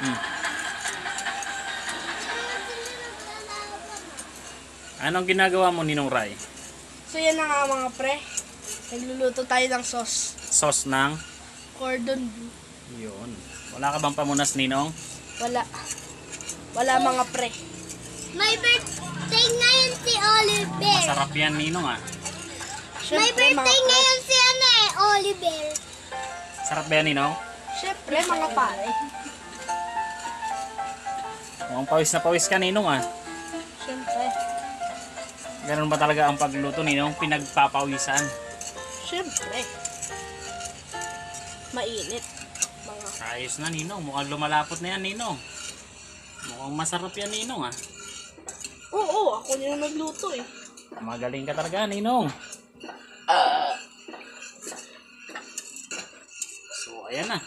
Hmm. Anong ginagawa mo, Ninong Ray? So yan na nga mga pre. Nagluluto tayo ng sauce. Sauce ng? Cordon bleu. Yun. Wala ka bang pamunas, Ninong? Wala. Wala mga pre. May birthday ngayon si Oliver. Masarap yan, Ninong ah. May Syempre, mga birthday pre. ngayon si Oliver. Sarap ba yan, Ninong? Syempre mga pare. Mukhang pawis na pawis ka, Ninong ah. Syempre. Ganun ba talaga ang pagluto, Ninong? Pinagpapawisan. Syempre. Mainit. Mga Ayos na, Ninong. Mukhang lumalapot na yan, Ninong. Mukhang masarap yan, Ninong ah. Oo, ako nila nagluto eh. Magaling ka talaga, Ninong. So, ayan na.